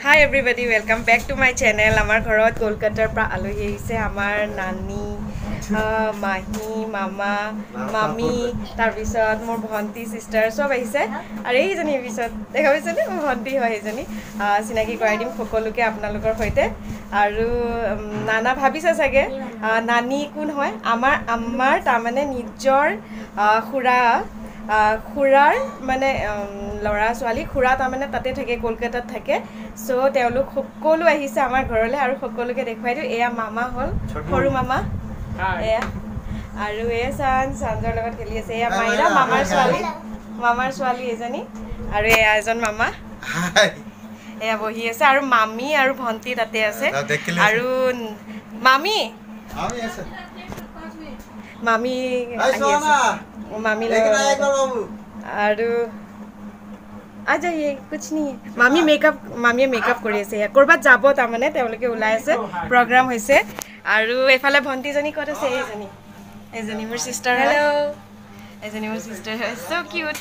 Hi everybody, welcome back to my channel. Amar gharat Kolkata pra alohi aise amar nani, mahi, mama, mami, tar bisot mor bhanti sister sob aise. Are ei jani bisot dekha paise ne mor bhanti hoy ejani. Sinaki korai dim সকলোকে আপোনালোকৰ হৈতে আৰু নানা ভাবিছে সাগে নানি কোন হয় আমাৰ তা মানে নিজৰ খুৰা খুৰাৰ মানে লৰা ছোৱালী খুৰা তা মানে তাতে থাকে কলকাতাত থাকে সো তেওঁলোক সকলো আহিছে আমাৰ ঘৰলে আৰু সকলোকে দেখুৱাই দিও এয়া মামা হল সৰু মামা এয়া আৰু এয়া সানজৰ লগত খেলি আছে এয়া মাইৰা মামাৰ ছোৱালী এজনী আৰু এয়া এজন মামা এয়া বহি আছে আৰু মামি আৰু ভন্টি তাতে আছে আৰু মামি আছে মামি আহি আছে मामी আৰু আজ ये कुछ नहीं मामी मेकअप কৰি আছে কৰবাত যাব তা মানে তেওঁলোকে ওলাই আছে প্ৰগ্ৰাম হৈছে আৰু এফালে ভন্টি জনী কত আছে এজনী মোৰ সিস্টাৰ হেল্ল এজনী মোৰ সিস্টাৰ সো কিউট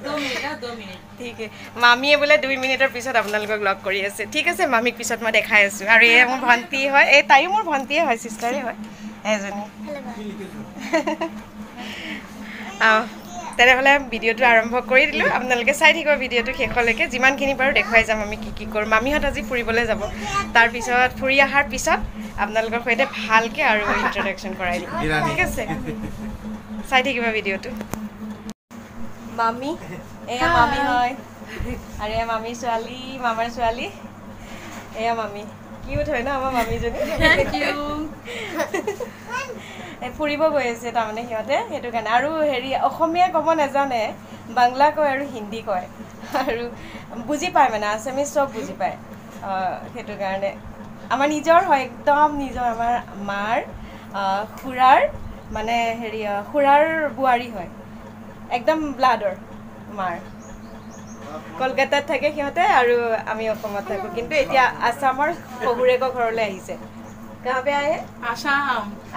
2 মিনিট ঠিক আছে মামিয়ে বলে 2 মিনিটৰ পিছত আপোনালোকক লগ কৰি আছে ঠিক আছে মামিক পিছত মই দেখাই আছো আৰু এই মোৰ ভন্টি হয় এই তাইও মোৰ ভন্টিয়ে হয় সিস্টাৰে হয় এজনী তেনেহলে ভিডিওটো আৰম্ভ কৰি দিলো আপোনালোকে চাই থাকিব ভিডিওটো শেষলৈকে যিমানখিনি পাৰো দেখুৱাই যাম আমি কি কৰো মামিহত আজি ফুৰিবলৈ যাব তাৰ পিছত ফুৰি আহাৰ পিছত আপোনালোকৰ সৈতে ভালকে আৰু ইন্ট্ৰোডাকচন কৰাই দিম ঠিক আছে চাই থাকিব ভিডিওটো মামি এয়া মামি হয় আৰু এয়া মামি ছোৱালী মামাৰ ছোৱালী এয়া মামি কিউট হয় না আমাৰ মামি জনী থ্যাংক ইউ ফুৰিব গৈ আছে তা মানে হিয়তে হেতু কাৰণে আৰু হেৰি অসমীয়া ক'ব নাজানে বাংলা কয় আৰু হিন্দী কয় আৰু বুজি পায় মানে আসামিজ সব বুজি পায় হেতু কাৰণে আমাৰ নিজৰ হয় একদম নিজৰ আমাৰ মাৰ খুৰাৰ মানে হেৰি খুৰাৰ বুৱাৰী হয় একদম ব্লাডৰ মাৰ কলকাতাত থাকে সিহঁতে আৰু আমি অসমত থাকো কিন্তু এতিয়া আসামৰ শহুৰেক ঘৰলৈ আহিছে कहाँ पे आए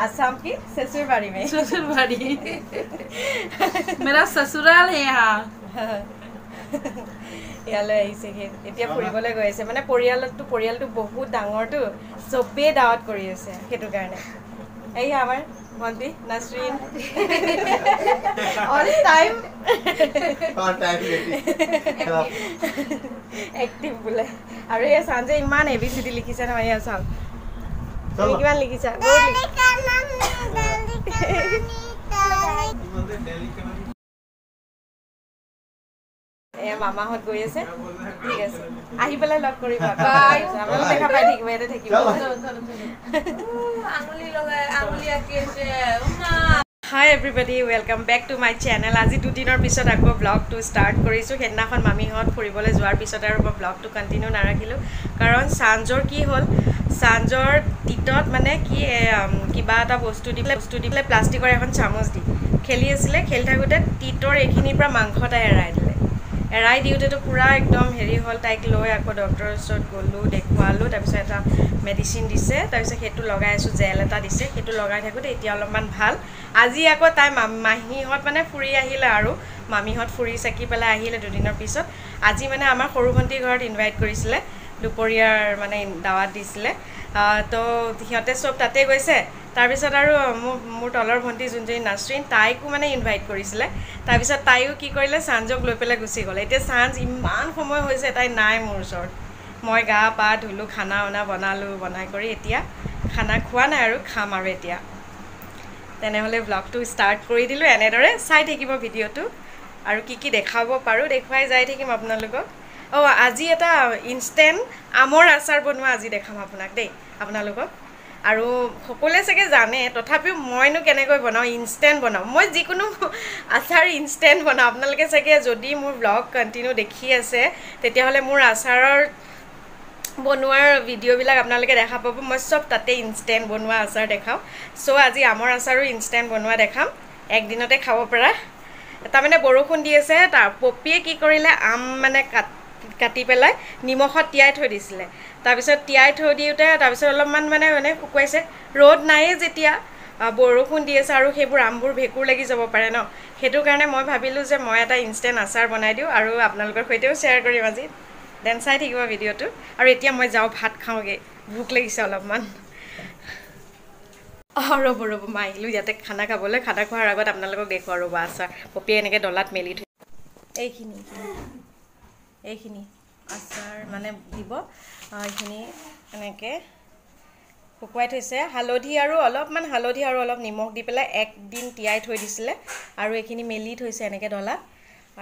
आसाम की ससुरबाड़ी में ससुरबाड़ी मेरा ससुराल है यहाँ ইয়ালৈ আহিছে এতিয়া ফুৰিবলৈ গৈ আছে মানে পৰিয়ালটো বহুত ডাঙৰটো চবে দাওয়াত কৰি আছে হেতু কাৰণে এই আমাৰ ভন্টি নাসৰিন অল টাইম এক্টিভ বুলে আৰু এই সানজে ইমান এবিসিডি লিখিছে নহয় ইয়া চাও কিমান লিখিছা এয়া মামাহত গৈ আছে ঠিক আছে আহি পেলাই লগ কৰিবা বাই আমাক দেখা পাই থাকিব এতে থাকিব আঙুলি লগাই আঙুলি আকি আছে Hi everybody, welcome back to my channel. আজি দুদিনৰ পিছত আকৌ ব্লগটো ষ্টাৰ্ট কৰিছো হেদিনাখন মামিহত ফুৰিবলৈ যোৱাৰ পিছত আৰু ব্লগটো কন্টিনিউ নাৰাখিলো কাৰণ সানজৰ কি হ'ল সানজৰ টিটত মানে কি কিবা এটা বস্তু দিলে প্লাষ্টিকৰ এখন চামুচ দি খেলি আছিলে খেলি থাকোতে টিটৰ এখিনিৰ পৰা মাংসটা এৰাই দিওতেতো পুৰা একদম হেৰি হ'ল তাইক লৈ আকৌ ডক্টৰৰ ওচৰত গ'লো দেখুৱালো তাৰপিছত এটা মেডিচিন দিছে তাৰপিছত হেতু লগাই আছো জেল এটা দিছে হেতু লগাই থাকোতে এতিয়া অলপমান ভাল আজি আকৌ তাই মাহিহত মানে ফুৰি আহিলে আৰু মামিহত ফুৰি চাকি পেলাই আহিলে দুদিনৰ পিছত আজি মানে আমাৰ সৰু ভন্টি ঘৰত ইনভাইট কৰিছিলে দুপৰীয়াৰ মানে দাওয়াত দিছিলে তো সিহঁতে সব তাতে গৈছে তাৰ পিছত আৰু মোৰ তলৰ ভন্টি যোনজনী নাসৰিন তাইকো মানে ইনভাইট কৰিছিলে তাৰ পিছত তাইও কি কৰিলে সানজক লৈ পেলাই গুচি গ'ল এতিয়া সানজ ইমান সময় হৈছে তাই নাই মোৰ ওচৰত মই গা পা ধুলো খানা বনাই কৰি এতিয়া খানা খোৱা নাই আৰু খাম আৰু এতিয়া তেনেহলে ব্লগটো ষ্টাৰ্ট কৰি দিলো এনেদৰে চাই থাকিব ভিডিওটো আৰু কি দেখাব পাৰো দেখুৱাই যাই থাকিম আপোনালোকক আজি এটা ইনষ্টেন্ট আমৰ আচাৰ বনোৱা আজি দেখাম আপোনাক দেই আপোনালোকক আৰু সকলোৱে চাগে জানে তথাপিও মইনো কেনেকৈ বনাও ইনষ্টেন্ট বনাও মই যিকোনো আচাৰ ইনষ্টেন্ট বনাও আপোনালোকে চাগে যদি মোৰ ব্লগ কন্টিনিউ দেখি আছে তেতিয়াহলে মোৰ আচাৰৰ বনোৱাৰ ভিডিওবিলাক আপোনালোকে দেখা পাব মই সব তাতে ইনষ্টেন্ট বনোৱা আচাৰ দেখাও সো আজি আমৰ আচাৰো ইনষ্টেন্ট বনোৱা দেখাম একদিনতে খাব পৰা তাৰ মানে বৰষুণ দি আছে তাৰ পপিয়ে কি কৰিলে আম মানে কাটি পেলাই নিমখত তিয়াই থৈ দিছিলে তাৰ পিছত তিয়াই থৈ দিওতে তাৰ পিছত অলপমান মানে শুকুৱাইছে ৰ'দ নাই যেতিয়া বৰষুণ দি আছে আৰু সেইবোৰ আমবোৰ ভেকুৰ লাগি যাব পাৰে ন হেতু কাৰণে মই ভাবিলো যে মই এটা ইনষ্টেন্ট আচাৰ বনাই দিও আৰু আপোনালোকৰ সৈতেও শেয়াৰ কৰিম আজি দেন চাই থাকিব ভিডিঅ'টো আৰু এতিয়া মই যাওঁ ভাত খাওঁগৈ ভোক লাগিছে অলপমান ৰ'ব মই আহিলোঁ ইয়াতে খানা খাবলৈ খানা খোৱাৰ আগত আপোনালোকক দেখুৱাওঁ ৰ'ব আচাৰ পপিয়ে এনেকৈ ডলাত মেলি থৈ এইখিনি আচাৰ মানে দিব এইখিনি এনেকৈ শুকুৱাই থৈছে হালধি আৰু অলপ নিমখ দি পেলাই একদিন তিয়াই থৈ দিছিলে আৰু এইখিনি মেলি থৈছে এনেকৈ ডলাত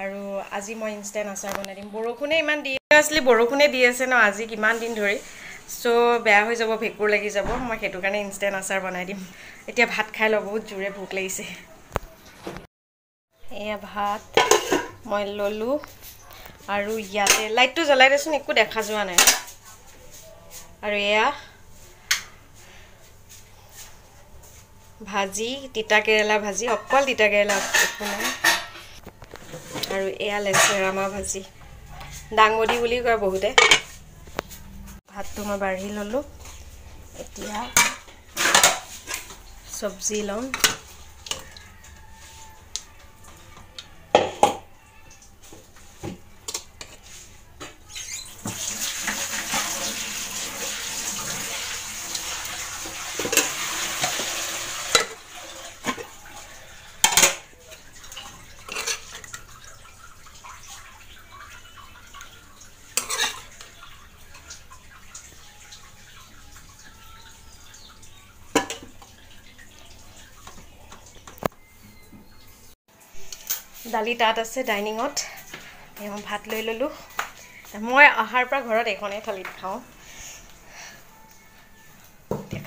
আৰু আজি মই ইনষ্টেণ্ট আচাৰ বনাই দিম বৰষুণে ইমান দি আছিলে বৰষুণে দি আছে ন আজি কিমান দিন ধৰি চ' বেয়া হৈ যাব ভেঁকুৰ লাগি যাব মই সেইটো কাৰণে ইনষ্টেণ্ট আচাৰ বনাই দিম এতিয়া ভাত খাই লওঁ বহুত জোৰে ভোক লাগিছে এয়া ভাত মই ল'লোঁ আৰু ইয়াতে লাইটটো জ্বলাই দেচোন একো দেখা যোৱা নাই আৰু এয়া ভাজি তিতা কেৰেলা ভাজি অকল তিতা কেৰেলা একো নাই আৰু এয়া লেচেৰা মাহ ভাজি ডাঙবডি বুলি কয় বহুতে ভাতটো মই বাঢ়ি ল'লোঁ এতিয়া চব্জি ল'ম দালি তাত আছে ডাইনিঙত মই ভাত লৈ ল'লোঁ মই অহাৰ পৰা ঘৰত এখনেই থালিত খাওঁ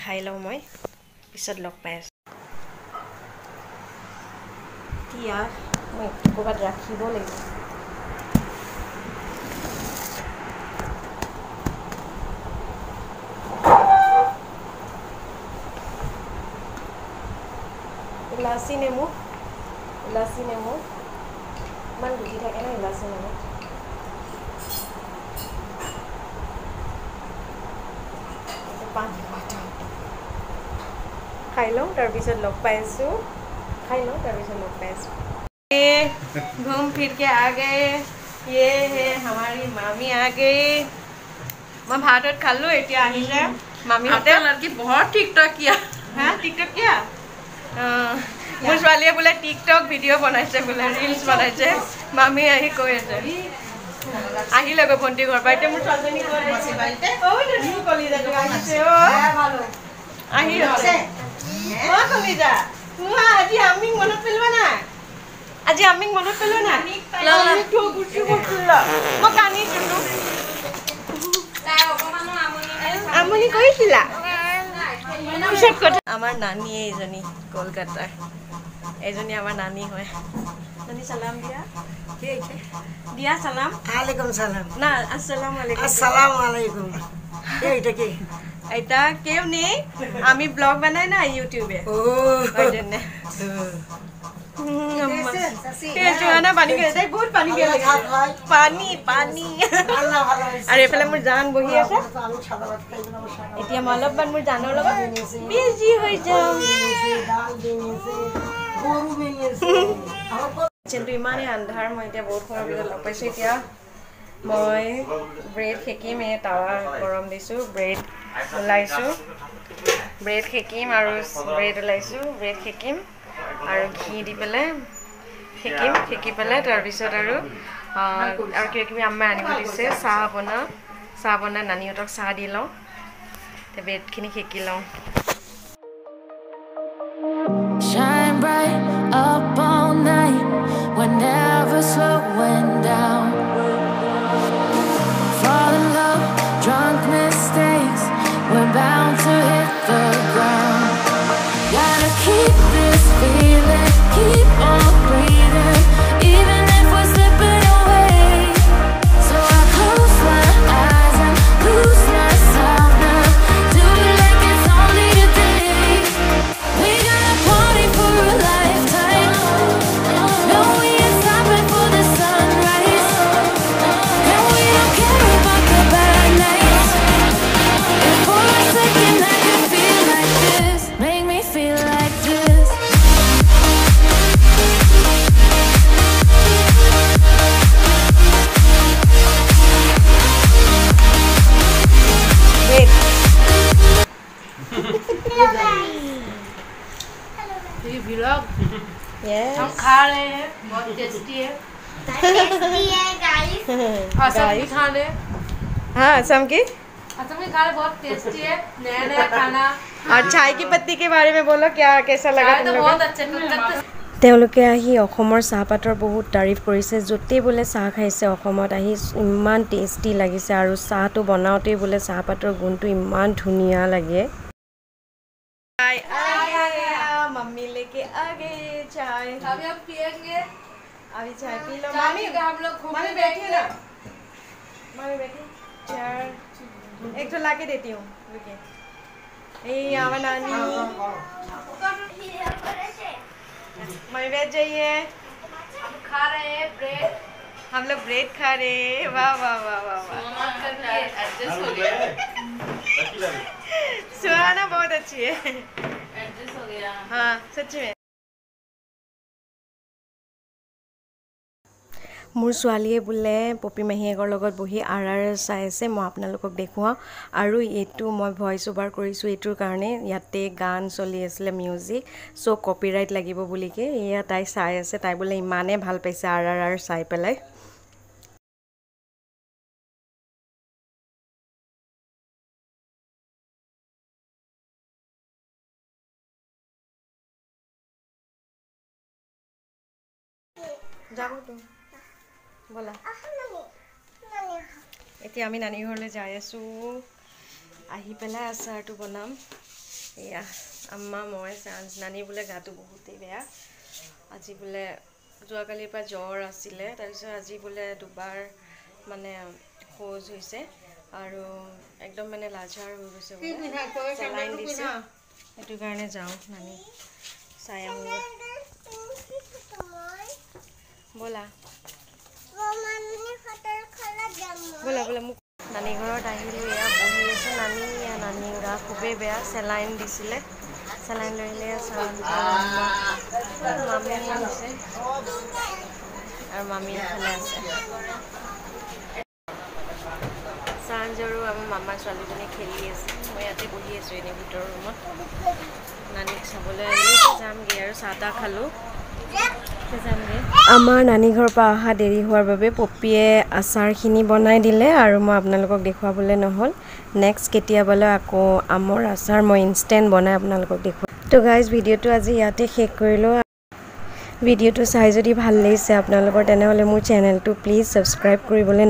খাই লওঁ মই পিছত লগ পাই আছোঁ এতিয়া মই ক'ৰবাত ৰাখিব লাগিব ইলাচি নেমু ইমান গুটি থাকে ন ইলাচি নেমু খাই লওঁ তাৰপিছত লগ পাই আছোঁ घूम फिर के आ गए ये है हमारी मामी आ गई मैं भातत खालो এতিয়া আহিলে মামিহঁতে লड़की बहुत टिकटॉक किया हां टिकटॉक किया মোৰ ছোৱালীয়ে বোলে টিকটক ভিডিঅ' বনাইছে বোলে ৰিলছ বনাইছে মামি আহি কৈ আছে আহিলে গৈ ভণ্টি ঘৰ পৰা এতিয়া মোৰ ছোৱালীজনী কৈ আছে বাইতে ঐ তুমি কলিজা তো আহিছে ও আহি আছে ও কলিজা তুমা আজি আমিং মনত পেলবা না লালা তো গুছি গুছিলা মই কানি দিলো তাই অপমানো আমনি কৈছিলা পিছত কথা আমাৰ নানী এইজনী কলকাতাৰ এইজনী আমাৰ নানী হয় নানী সালাম দিয়া সালাম আলাইকুম সালাম না আসসালামু আলাইকুম এইটা কি এটা কেউ নেই আমি ব্লগ বানাই না ইউটিউবে ও ওইজন্য আৰু এইফালে মোৰ জান বহি আছে এতিয়া মই অলপমান মোৰ জানৰ লগত বিজি হৈ যাম কিন্তু ইমানেই আন্ধাৰ মই এতিয়া বহুত সময় ভিতৰত লগ পাইছোঁ এতিয়া মই ব্ৰেড সেকিম টাৱা গৰম দিছোঁ ব্ৰেড সেকিম আৰু ব্ৰেড ওলাইছোঁ ব্ৰেড সেকিম আৰু ঘি দি পেলাই সেকি পেলাই তাৰপিছত আৰু কিবা কিবি আম্মাই আনিব দিছে চাহ বনাই নানীহঁতক চাহ দি লওঁ ব্ৰেডখিনি সেকি লওঁ Shine bright up all night, we're never slowing down. Fall in love, drunk mistakes, we're bound to hit the ground. Gotta keep this feeling, keep on breathing, even if we're slipping away. So I close my eyes and lose myself now, do it like it's only today. We got a party for a lifetime. खा रहे हैं, बहुत tasty है guys. Assam की खाने हाँ असम की खाने बहुत tasty है, नया नया खाना। और चाय की पत्ती के बारे में बोलो, क्या कैसा लगा तुम लोगों को? बहुत अच्छा। তেওঁলোকে আহি অসমৰ চাহপাতৰ বহুত তাৰিফ কৰিছে, য'তেই বোলে চাহ খাইছে অসমত আহি ইমান টেষ্টি লাগিছে আৰু চাহটো বনাওঁতেই বোলে চাহপাতৰ গুণটো ইমান ধুনীয়া লাগে। मम्मी लेके आ गए चाय, अभी हम पिएंगे, अभी चाय पी लो। मम्मी हम लोग घूमने बैठे ना, मम्मी बैठी चार एक तो लाके देती हूँ, रुकिए। ए आवा नानी, मम्मी बैठ जाइए। हम खा रहे हैं ब्रेड, हम लोग ब्रेड खा रहे हैं। वाह वाह वाह वाह वाह, एडजस्ट हो गया, सुहाना बहुत अच्छी है, एडजस्ट हो गया। हाँ सच्ची में। মোৰ ছোৱালীয়ে বোলে পপী মাহীয়েকৰ লগত বহি RR চাই আছে, মই আপোনালোকক দেখুৱাওঁ। আৰু এইটো মই ভইচ অভাৰ কৰিছোঁ এইটোৰ কাৰণে, ইয়াতে গান চলি আছিলে মিউজিক, চ' কপিৰাইট লাগিব বুলিকে এয়া তাই চাই আছে। তাই বোলে ইমানেই ভাল পাইছে RR চাই পেলাই। যাব তো ব'লা, এতিয়া আমি নানী ঘৰলৈ যাই আছোঁ। আহি পেলাই আচাৰটো বনাম। এয়া আম্মা মই চাঞ্চ। নানী বোলে গাটো বহুতেই বেয়া, আজি বোলে যোৱাকালিৰ পৰা জ্বৰ আছিলে, তাৰপিছত আজি বোলে দুবাৰ মানে শৌচ হৈছে আৰু একদম মানে লাজাৰ হৈ গৈছে বোলে, চেলাইন দিছে। সেইটো কাৰণে যাওঁ নানী চাই আহোঁ। ব'লা ব'লা ব'লা। মোক নানী ঘৰত আহিলোঁ, এয়া বহি আছোঁ। নানী গা খুবেই বেয়া, চেলাইন দিছিলে, চেলাইন লৈ আছে। মামী আহিছে আৰু মামী এফালে আছে। চাঞ্জ আৰু আমাৰ মামাৰ ছোৱালীজনী খেলি আছে, মই ইয়াতে বহি আছোঁ এনেই ভিতৰৰ ৰুমত। নানীক চাবলৈ আহিলোঁ, যামগৈ আৰু চাহ তাহ খালোঁ, যামগৈ। আমাৰ নানী ঘৰৰ পৰা অহা দেৰি হোৱাৰ বাবে পপীয়ে আচাৰখিনি বনাই দিলে আৰু মই আপোনালোকক দেখুৱাবলৈ নহ'ল। নেক্সট কেতিয়াবালৈ আকৌ আমৰ আচাৰ মই ইনষ্টেণ্ট বনাই আপোনালোকক দেখুৱাম। তো গাইজ ভিডিঅ'টো আজি ইয়াতে শেষ কৰিলোঁ। ভিডিঅ'টো চাই যদি ভাল লাগিছে আপোনালোকৰ, তেনেহ'লে মোৰ চেনেলটো প্লিজ ছাবস্ক্ৰাইব কৰিবলৈ